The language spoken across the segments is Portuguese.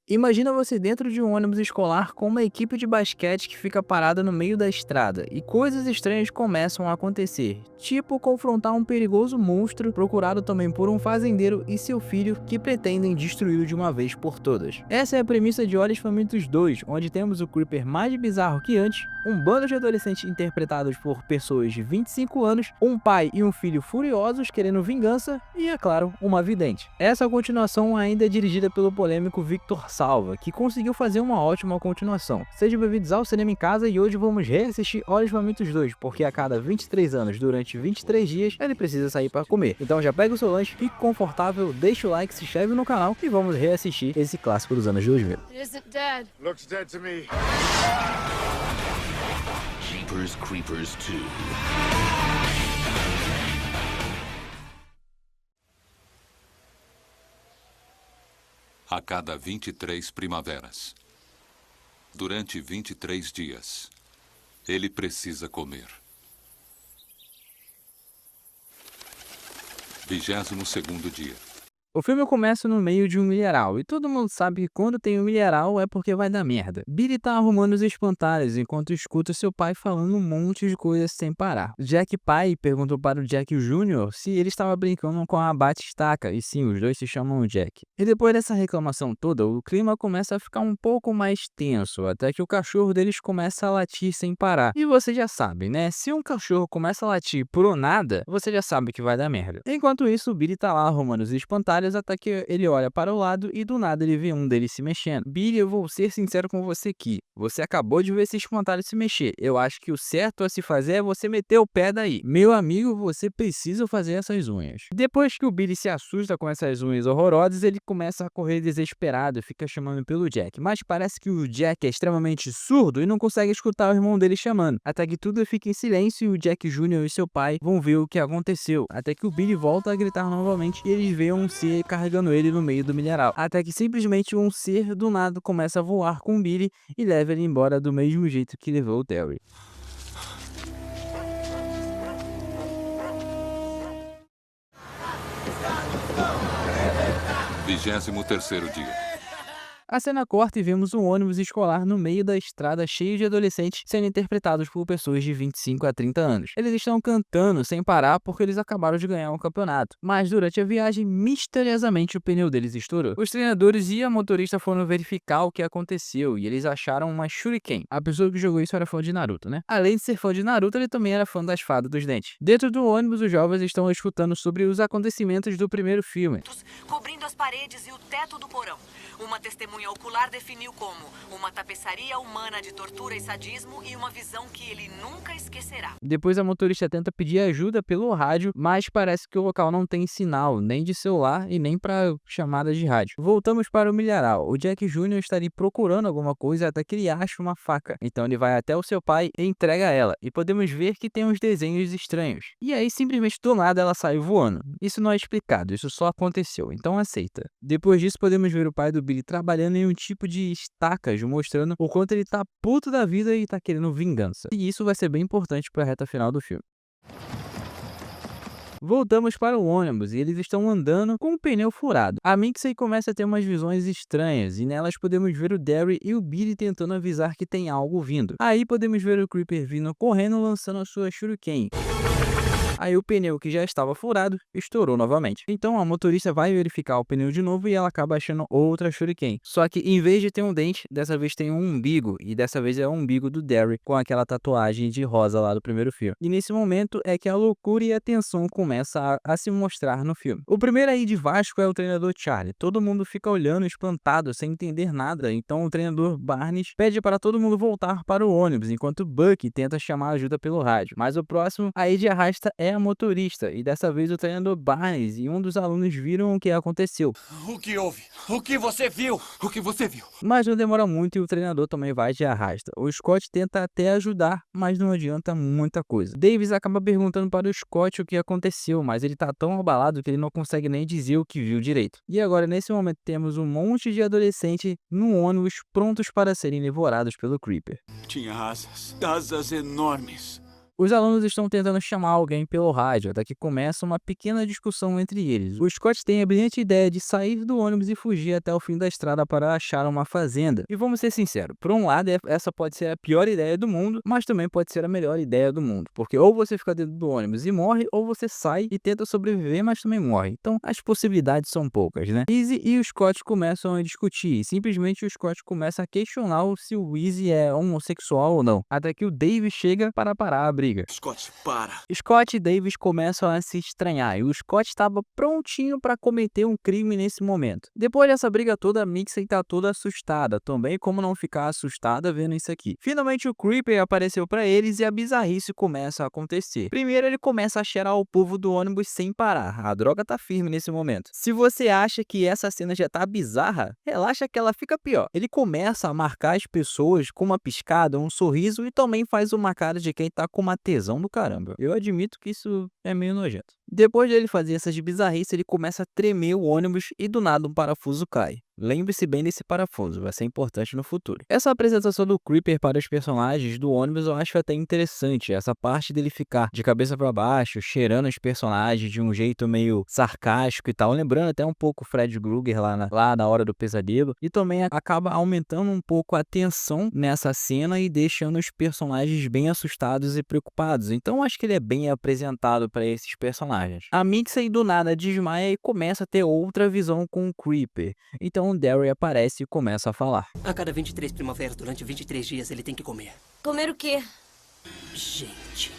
Imagina você dentro de um ônibus escolar com uma equipe de basquete que fica parada no meio da estrada e coisas estranhas começam a acontecer, tipo confrontar um perigoso monstro procurado também por um fazendeiro e seu filho que pretendem destruí-lo de uma vez por todas. Essa é a premissa de Olhos Famintos 2, onde temos o Creeper mais bizarro que antes, um bando de adolescentes interpretados por pessoas de 25 anos, um pai e um filho furiosos querendo vingança e, é claro, uma vidente. Essa continuação ainda é dirigida pelo polêmico Victor Salva, que conseguiu fazer uma ótima continuação. Sejam bem-vindos ao Cinema em Casa e hoje vamos reassistir Olhos Famintos 2, porque a cada 23 anos, durante 23 dias, ele precisa sair para comer. Então já pega o seu lanche, fique confortável, deixa o like, se inscreve no canal e vamos reassistir esse clássico dos anos 2000. It isn't dead. Looks dead to me. Jeepers Creepers 2. A cada 23 primaveras, durante 23 dias, ele precisa comer. 22º dia. O filme começa no meio de um milharal, e todo mundo sabe que quando tem um milharal é porque vai dar merda. Billy tá arrumando os espantalhos enquanto escuta seu pai falando um monte de coisas sem parar. Jack pai perguntou para o Jack Jr. se ele estava brincando com a bate-estaca, e sim, os dois se chamam Jack. E depois dessa reclamação toda, o clima começa a ficar um pouco mais tenso, até que o cachorro deles começa a latir sem parar. E você já sabe, né? Se um cachorro começa a latir por nada, você já sabe que vai dar merda. Enquanto isso, o Billy tá lá arrumando os espantalhos até que ele olha para o lado e do nada ele vê um deles se mexendo. Billy, eu vou ser sincero com você aqui. Você acabou de ver esse espantalho se mexer. Eu acho que o certo a se fazer é você meter o pé daí. Meu amigo, você precisa fazer essas unhas. Depois que o Billy se assusta com essas unhas horrorosas, ele começa a correr desesperado e fica chamando pelo Jack. Mas parece que o Jack é extremamente surdo e não consegue escutar o irmão dele chamando. Até que tudo fica em silêncio e o Jack Jr. e seu pai vão ver o que aconteceu. Até que o Billy volta a gritar novamente e eles veem um ser carregando ele no meio do milharal. Até que simplesmente um ser do nada começa a voar com o Billy e leva ele embora do mesmo jeito que levou o Terry. Vigésimo terceiro dia. A cena corta e vemos um ônibus escolar no meio da estrada cheio de adolescentes sendo interpretados por pessoas de 25 a 30 anos. Eles estão cantando sem parar porque eles acabaram de ganhar um campeonato, mas durante a viagem, misteriosamente o pneu deles estourou. Os treinadores e a motorista foram verificar o que aconteceu e eles acharam uma shuriken. A pessoa que jogou isso era fã de Naruto, né? Além de ser fã de Naruto, ele também era fã das fadas dos dentes. Dentro do ônibus, os jovens estão escutando sobre os acontecimentos do primeiro filme. Cobrindo as paredes e o teto do porão. Uma testemunha ocular definiu como uma tapeçaria humana de tortura e sadismo e uma visão que ele nunca esquecerá. Depois a motorista tenta pedir ajuda pelo rádio, mas parece que o local não tem sinal, nem de celular e nem para chamadas de rádio. Voltamos para o milharal. O Jack Jr. está ali procurando alguma coisa até que ele acha uma faca. Então ele vai até o seu pai e entrega ela. E podemos ver que tem uns desenhos estranhos. E aí simplesmente do nada ela sai voando. Isso não é explicado, isso só aconteceu, então aceita. Depois disso podemos ver o pai do Billy trabalhando em um tipo de estacas, mostrando o quanto ele tá puto da vida e tá querendo vingança. E isso vai ser bem importante para a reta final do filme. Voltamos para o ônibus e eles estão andando com o pneu furado. A Minxie começa a ter umas visões estranhas e nelas podemos ver o Derry e o Billy tentando avisar que tem algo vindo. Aí podemos ver o Creeper vindo correndo lançando a sua shuriken. Aí o pneu que já estava furado estourou novamente. Então a motorista vai verificar o pneu de novo e ela acaba achando outra shuriken. Só que em vez de ter um dente, dessa vez tem um umbigo. E dessa vez é o umbigo do Derry com aquela tatuagem de rosa lá do primeiro filme. E nesse momento é que a loucura e a tensão começa a se mostrar no filme. O primeiro aí de Vasco é o treinador Charlie. Todo mundo fica olhando espantado, sem entender nada. Então o treinador Barnes pede para todo mundo voltar para o ônibus, enquanto Bucky tenta chamar ajuda pelo rádio. Mas o próximo aí de arrasta é a motorista, e dessa vez o treinador Barnes e um dos alunos viram o que aconteceu. O que houve? O que você viu? O que você viu? Mas não demora muito e o treinador também vai de arrasta. O Scott tenta até ajudar, mas não adianta muita coisa. Davis acaba perguntando para o Scott o que aconteceu, mas ele tá tão abalado que ele não consegue nem dizer o que viu direito. E agora, nesse momento, temos um monte de adolescentes no ônibus prontos para serem devorados pelo Creeper. Tinha asas enormes. Os alunos estão tentando chamar alguém pelo rádio, até que começa uma pequena discussão entre eles. O Scott tem a brilhante ideia de sair do ônibus e fugir até o fim da estrada para achar uma fazenda. E vamos ser sinceros, por um lado essa pode ser a pior ideia do mundo, mas também pode ser a melhor ideia do mundo, porque ou você fica dentro do ônibus e morre, ou você sai e tenta sobreviver, mas também morre. Então as possibilidades são poucas, né? Easy e o Scott começam a discutir, e simplesmente o Scott começa a questionar se o Easy é homossexual ou não, até que o Dave chega para parar a briga. Scott, para. Scott e Davis começam a se estranhar, e o Scott estava prontinho para cometer um crime nesse momento. Depois dessa briga toda, a Mixie tá toda assustada, também como não ficar assustada vendo isso aqui. Finalmente o Creeper apareceu para eles e a bizarrice começa a acontecer. Primeiro ele começa a cheirar o povo do ônibus sem parar, a droga tá firme nesse momento. Se você acha que essa cena já tá bizarra, relaxa que ela fica pior. Ele começa a marcar as pessoas com uma piscada, um sorriso e também faz uma cara de quem tá com uma tesão do caramba. Eu admito que isso é meio nojento. Depois dele fazer essas bizarrices, ele começa a tremer o ônibus e do nada um parafuso cai. Lembre-se bem desse parafuso, vai ser importante no futuro. Essa apresentação do Creeper para os personagens do ônibus eu acho até interessante. Essa parte dele ficar de cabeça para baixo, cheirando os personagens de um jeito meio sarcástico e tal. Lembrando até um pouco o Fred Krueger lá na hora do pesadelo. E também acaba aumentando um pouco a tensão nessa cena e deixando os personagens bem assustados e preocupados. Então acho que ele é bem apresentado para esses personagens. A Mixie do nada desmaia e começa a ter outra visão com o Creeper. Então o Derry aparece e começa a falar. A cada 23 primaveras, durante 23 dias, ele tem que comer. Comer o quê? Gente.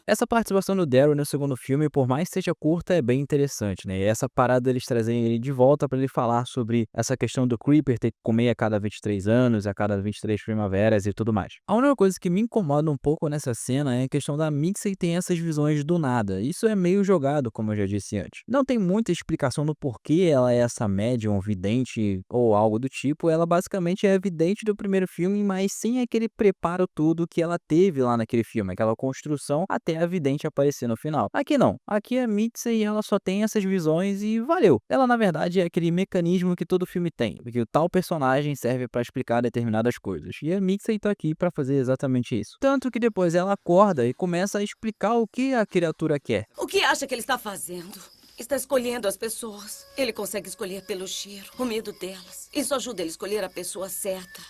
Essa participação do Daryl no segundo filme, por mais que seja curta, é bem interessante, né? E essa parada deles trazerem ele de volta para ele falar sobre essa questão do Creeper ter que comer a cada 23 anos, a cada 23 primaveras e tudo mais. A única coisa que me incomoda um pouco nessa cena é a questão da Mixie ter essas visões do nada. Isso é meio jogado, como eu já disse antes. Não tem muita explicação do porquê ela é essa médium, vidente ou algo do tipo. Ela basicamente é vidente do primeiro filme, mas sem aquele preparo todo que ela teve lá naquele filme, aquela construção até a vidente aparecer no final. Aqui não. Aqui a Mixie ela só tem essas visões e valeu. Ela na verdade é aquele mecanismo que todo filme tem, porque o tal personagem serve para explicar determinadas coisas. E a Mixie tá aqui para fazer exatamente isso. Tanto que depois ela acorda e começa a explicar o que a criatura quer. O que acha que ele está fazendo? Está escolhendo as pessoas. Ele consegue escolher pelo cheiro, o medo delas. Isso ajuda ele a escolher a pessoa certa.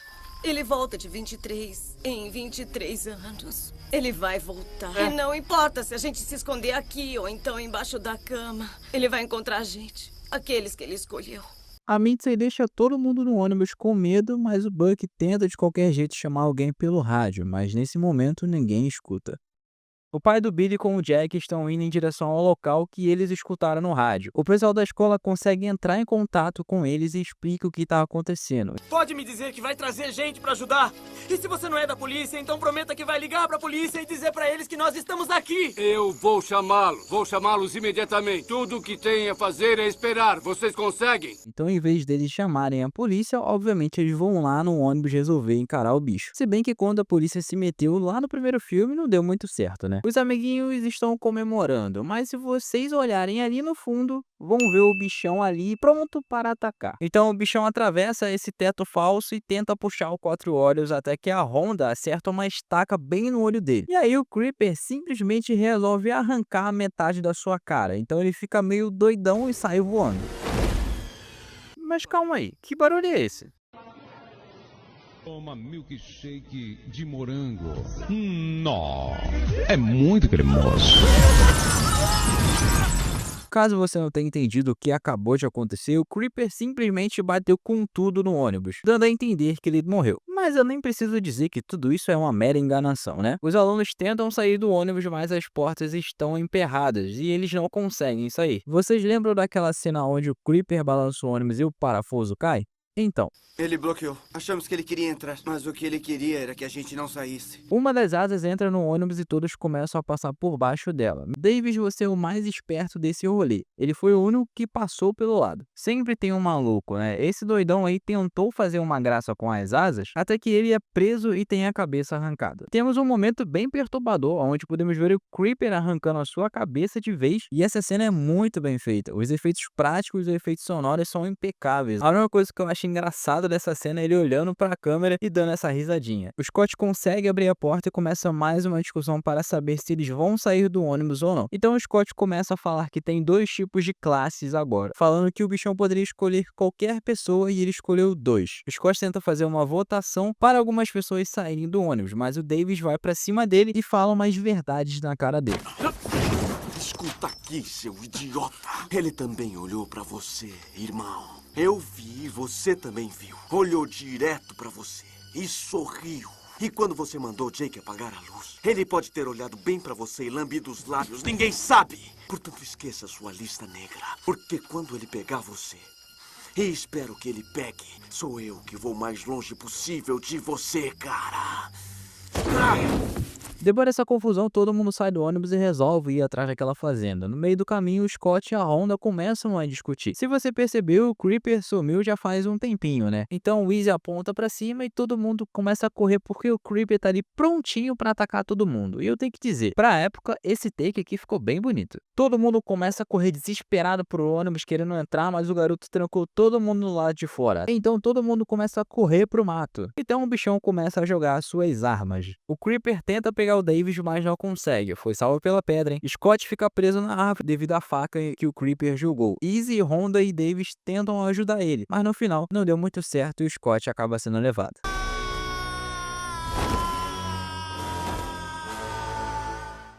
Ele volta de 23 em 23 anos. Ele vai voltar. E não importa se a gente se esconder aqui ou então embaixo da cama. Ele vai encontrar a gente. Aqueles que ele escolheu. A Mixie deixa todo mundo no ônibus com medo, mas o Buck tenta de qualquer jeito chamar alguém pelo rádio, mas nesse momento ninguém escuta. O pai do Billy com o Jack estão indo em direção ao local que eles escutaram no rádio. O pessoal da escola consegue entrar em contato com eles e explica o que está acontecendo. Pode me dizer que vai trazer gente pra ajudar? E se você não é da polícia, então prometa que vai ligar pra polícia e dizer pra eles que nós estamos aqui. Eu vou chamá-los imediatamente. Tudo o que tem a fazer é esperar. Vocês conseguem? Então, em vez deles chamarem a polícia, obviamente eles vão lá no ônibus resolver encarar o bicho. Se bem que quando a polícia se meteu lá no primeiro filme, não deu muito certo, né? Os amiguinhos estão comemorando, mas se vocês olharem ali no fundo, vão ver o bichão ali pronto para atacar. Então o bichão atravessa esse teto falso e tenta puxar o quatro olhos até que a Honda acerta uma estaca bem no olho dele. E aí o Creeper simplesmente resolve arrancar a metade da sua cara. Então ele fica meio doidão e sai voando. Mas calma aí, que barulho é esse? Toma milkshake de morango. Nó, é muito cremoso. Caso você não tenha entendido o que acabou de acontecer, o Creeper simplesmente bateu com tudo no ônibus, dando a entender que ele morreu. Mas eu nem preciso dizer que tudo isso é uma mera enganação, né? Os alunos tentam sair do ônibus, mas as portas estão emperradas e eles não conseguem sair. Vocês lembram daquela cena onde o Creeper balança o ônibus e o parafuso cai? Então, Ele bloqueou. Achamos que ele queria entrar, mas o que ele queria era que a gente não saísse. uma das asas entra no ônibus e todos começam a passar por baixo dela. Davis, você é o mais esperto desse rolê. Ele foi o único que passou pelo lado. Sempre tem um maluco, né? Esse doidão aí tentou fazer uma graça com as asas, até que ele é preso e tem a cabeça arrancada. Temos um momento bem perturbador, onde podemos ver o Creeper arrancando a sua cabeça de vez, e essa cena é muito bem feita. Os efeitos práticos e os efeitos sonoros são impecáveis. A única coisa que eu achei acho engraçado dessa cena ele olhando pra câmera e dando essa risadinha. O Scott consegue abrir a porta e começa mais uma discussão para saber se eles vão sair do ônibus ou não. Então o Scott começa a falar que tem 2 tipos de classes agora, falando que o bichão poderia escolher qualquer pessoa e ele escolheu 2. O Scott tenta fazer uma votação para algumas pessoas saírem do ônibus, mas o Davis vai pra cima dele e fala umas verdades na cara dele. Escuta aqui, seu idiota. Ele também olhou pra você, irmão. Eu vi, você também viu. Olhou direto pra você e sorriu. E quando você mandou Jake apagar a luz, ele pode ter olhado bem pra você e lambido os lábios. Ninguém sabe. Portanto, esqueça sua lista negra. Porque quando ele pegar você, e espero que ele pegue, sou eu que vou mais longe possível de você, cara. Depois dessa confusão, todo mundo sai do ônibus e resolve ir atrás daquela fazenda. No meio do caminho, o Scott e a Honda começam a discutir. Se você percebeu, o Creeper sumiu já faz um tempinho, né? Então o Easy aponta pra cima e todo mundo começa a correr porque o Creeper tá ali prontinho pra atacar todo mundo. E eu tenho que dizer, pra época, esse take aqui ficou bem bonito. Todo mundo começa a correr desesperado pro ônibus querendo entrar, mas o garoto trancou todo mundo no lado de fora. Então todo mundo começa a correr pro mato. Então o bichão começa a jogar suas armas. O Creeper tenta pegar o Davis, mas não consegue. Foi salvo pela pedra, hein? Scott fica preso na árvore devido à faca que o Creeper jogou. Easy, Honda e Davis tentam ajudar ele, mas no final não deu muito certo e o Scott acaba sendo levado.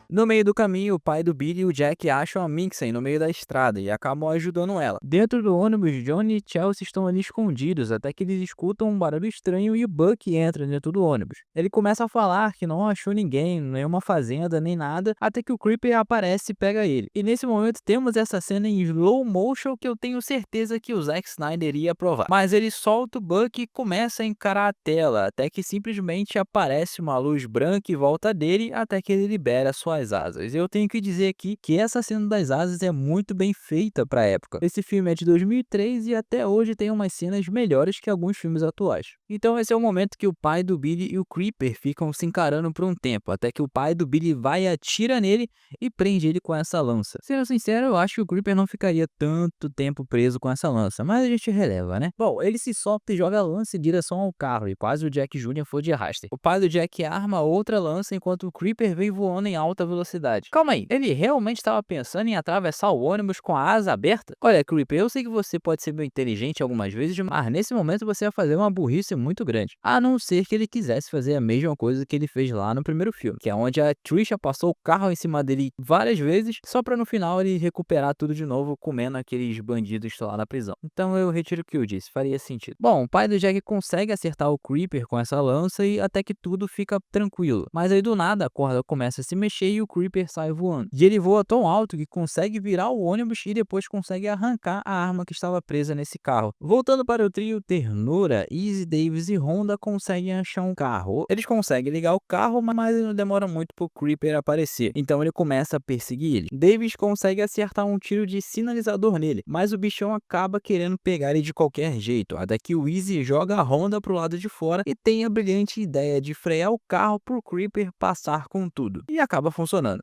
No meio do caminho, o pai do Billy e o Jack acham a Minxie no meio da estrada e acabam ajudando ela. Dentro do ônibus, Johnny e Chelsea estão ali escondidos até que eles escutam um barulho estranho e o Buck entra dentro do ônibus. Ele começa a falar que não achou ninguém, nenhuma fazenda, nem nada, até que o Creeper aparece e pega ele. E nesse momento temos essa cena em slow motion que eu tenho certeza que o Zack Snyder ia aprovar. Mas ele solta o Buck e começa a encarar a tela, até que simplesmente aparece uma luz branca em volta dele, até que ele libera suas asas. Eu tenho que dizer aqui que essa cena das asas é muito bem feita pra época. Esse filme é de 2003 e até hoje tem umas cenas melhores que alguns filmes atuais. Então esse é o momento que o pai do Billy e o Creeper ficam se encarando por um tempo, até que o pai do Billy vai e atira nele e prende ele com essa lança. Sendo sincero, eu acho que o Creeper não ficaria tanto tempo preso com essa lança, mas a gente releva, né? Bom, ele se solta e joga a lança em direção ao carro e quase o Jack Jr. foi de arraste. O pai do Jack arma outra lança enquanto o Creeper vem voando em alta velocidade. Calma aí, ele realmente estava pensando em atravessar o ônibus com a asa aberta? Olha, Creeper, eu sei que você pode ser meio inteligente algumas vezes, mas nesse momento você vai fazer uma burrice muito grande. A não ser que ele quisesse fazer a mesma coisa que ele fez lá no primeiro filme, que é onde a Trisha passou o carro em cima dele várias vezes, só pra no final ele recuperar tudo de novo, comendo aqueles bandidos lá na prisão. Então eu retiro o que eu disse, faria sentido. Bom, o pai do Jack consegue acertar o Creeper com essa lança e até que tudo fica tranquilo. Mas aí do nada a corda começa a se mexer e o Creeper sai voando. E ele voa tão alto que consegue virar o ônibus e depois consegue arrancar a arma que estava presa nesse carro. Voltando para o trio Ternura, Easy, Davis e Honda conseguem achar um carro. Eles conseguem ligar o carro, mas não demora muito pro Creeper aparecer. Então ele começa a perseguir ele. Davis consegue acertar um tiro de sinalizador nele, mas o bichão acaba querendo pegar ele de qualquer jeito. Até que o Easy joga a Honda pro lado de fora e tem a brilhante ideia de frear o carro pro Creeper passar com tudo. E acaba funcionando.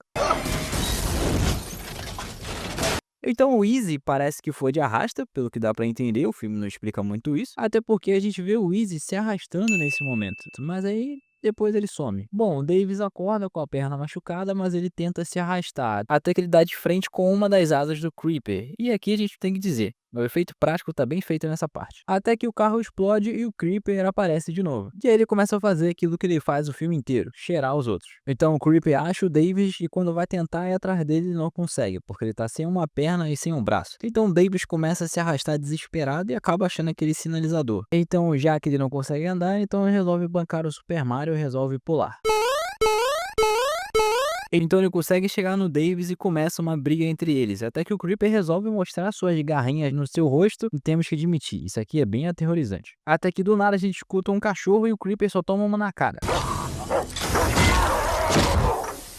Então o Easy parece que foi de arrasta, pelo que dá pra entender, o filme não explica muito isso, até porque a gente vê o Easy se arrastando nesse momento, mas aí depois ele some. Bom, o Davis acorda com a perna machucada, mas ele tenta se arrastar, até que ele dá de frente com uma das asas do Creeper. E aqui a gente tem que dizer, o efeito prático tá bem feito nessa parte. Até que o carro explode e o Creeper aparece de novo. E aí ele começa a fazer aquilo que ele faz o filme inteiro, cheirar os outros. Então o Creeper acha o Davis e quando vai tentar ir atrás dele ele não consegue, porque ele tá sem uma perna e sem um braço. Então o Davis começa a se arrastar desesperado e acaba achando aquele sinalizador. Então já que ele não consegue andar, então ele resolve bancar o Super Mario e resolve pular. Então ele consegue chegar no Davis e começa uma briga entre eles, até que o Creeper resolve mostrar suas garrinhas no seu rosto e temos que admitir, isso aqui é bem aterrorizante. Até que do nada a gente escuta um cachorro e o Creeper só toma uma na cara.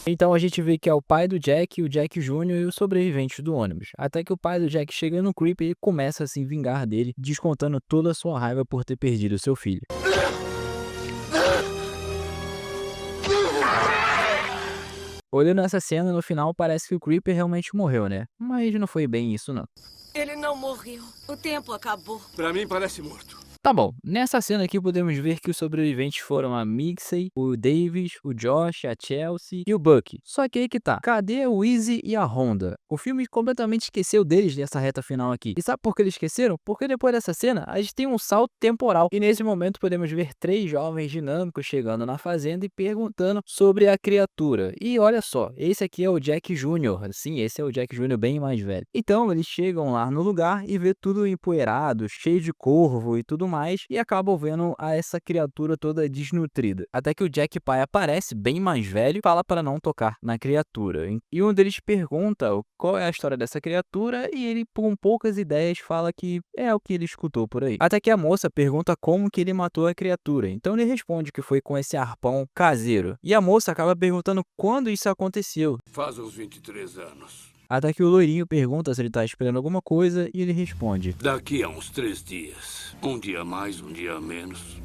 Então a gente vê que é o pai do Jack, o Jack Jr. e os sobreviventes do ônibus. Até que o pai do Jack chega no Creeper e começa a se vingar dele, descontando toda a sua raiva por ter perdido seu filho. Olhando essa cena, no final parece que o Creeper realmente morreu, né? Mas não foi bem isso, não. Ele não morreu. O tempo acabou. Pra mim parece morto. Tá bom, nessa cena aqui podemos ver que os sobreviventes foram a Mixie, o Davis, o Josh, a Chelsea e o Bucky. Só que aí que tá, cadê o Izzy e a Honda? O filme completamente esqueceu deles nessa reta final aqui. E sabe por que eles esqueceram? Porque depois dessa cena, a gente tem um salto temporal. E nesse momento podemos ver 3 jovens dinâmicos chegando na fazenda e perguntando sobre a criatura. E olha só, esse aqui é o Jack Jr. Sim, esse é o Jack Jr. bem mais velho. Então eles chegam lá no lugar e vê tudo empoeirado, cheio de corvo e tudo mais, e acabam vendo essa criatura toda desnutrida. Até que o Jack pai aparece, bem mais velho, e fala para não tocar na criatura. E um deles pergunta qual é a história dessa criatura, e ele, com poucas ideias, fala que é o que ele escutou por aí. Até que a moça pergunta como que ele matou a criatura. Então ele responde que foi com esse arpão caseiro. E a moça acaba perguntando quando isso aconteceu. Faz uns 23 anos. Até que o loirinho pergunta se ele tá esperando alguma coisa e ele responde: Daqui a uns 3 dias. Um dia mais, um dia menos.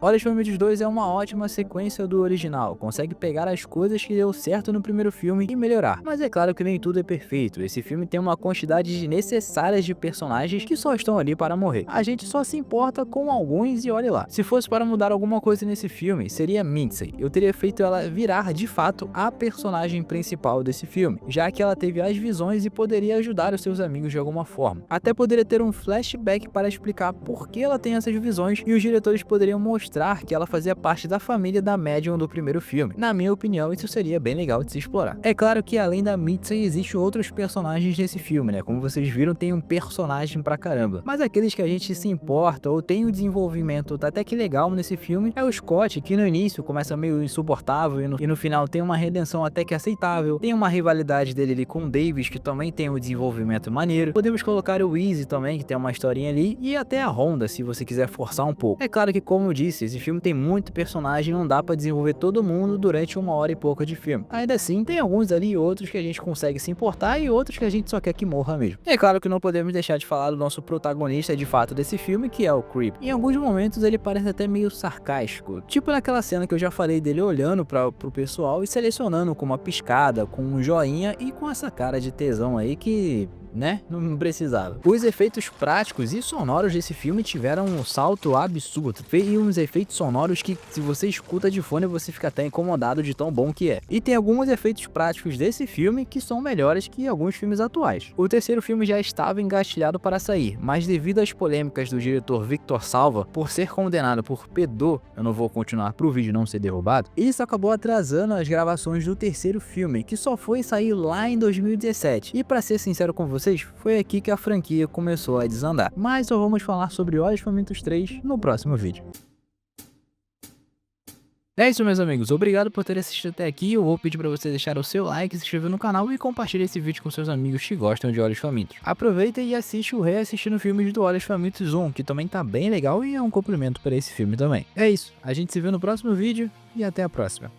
Olhos Famintos 2 é uma ótima sequência do original, consegue pegar as coisas que deu certo no primeiro filme e melhorar. Mas é claro que nem tudo é perfeito, esse filme tem uma quantidade desnecessárias de personagens que só estão ali para morrer. A gente só se importa com alguns e olha lá. Se fosse para mudar alguma coisa nesse filme, seria Mixie. Eu teria feito ela virar de fato a personagem principal desse filme, já que ela teve as visões e poderia ajudar os seus amigos de alguma forma. Até poderia ter um flashback para explicar por que ela tem essas visões e os diretores poderiam mostrar que ela fazia parte da família da médium do primeiro filme. Na minha opinião, isso seria bem legal de se explorar. É claro que além da Mixie, existem outros personagens nesse filme, né? Como vocês viram, tem um personagem pra caramba. Mas aqueles que a gente se importa ou tem um desenvolvimento até que legal nesse filme é o Scott, que no início começa meio insuportável e no final tem uma redenção até que aceitável. Tem uma rivalidade dele ali com o Davis, que também tem um desenvolvimento maneiro. Podemos colocar o Izzy também, que tem uma historinha ali, e até a Honda, se você quiser forçar um pouco. É claro que, como eu disse, esse filme tem muito personagem, não dá pra desenvolver todo mundo durante 1 hora e pouco de filme. Ainda assim, tem alguns ali e outros que a gente consegue se importar e outros que a gente só quer que morra mesmo. E é claro que não podemos deixar de falar do nosso protagonista de fato desse filme, que é o Creep. Em alguns momentos ele parece até meio sarcástico, tipo naquela cena que eu já falei dele olhando pro pessoal e selecionando com uma piscada, com um joinha e com essa cara de tesão aí que... né? Não precisava. Os efeitos práticos e sonoros desse filme tiveram um salto absurdo. E uns efeitos sonoros que, se você escuta de fone, você fica até incomodado de tão bom que é. E tem alguns efeitos práticos desse filme que são melhores que alguns filmes atuais. O terceiro filme já estava engatilhado para sair, mas devido às polêmicas do diretor Victor Salva por ser condenado por pedô, eu não vou continuar pro vídeo não ser derrubado, isso acabou atrasando as gravações do terceiro filme, que só foi sair lá em 2017. E para ser sincero com vocês, foi aqui que a franquia começou a desandar. Mas só vamos falar sobre Olhos Famintos 3 no próximo vídeo. É isso, meus amigos, obrigado por ter assistido até aqui. Eu vou pedir para você deixar o seu like, se inscrever no canal e compartilhar esse vídeo com seus amigos que gostam de Olhos Famintos. Aproveita e assiste o reassistindo filmes do Olhos Famintos 1, que também tá bem legal e é um complemento para esse filme também. É isso, a gente se vê no próximo vídeo e até a próxima.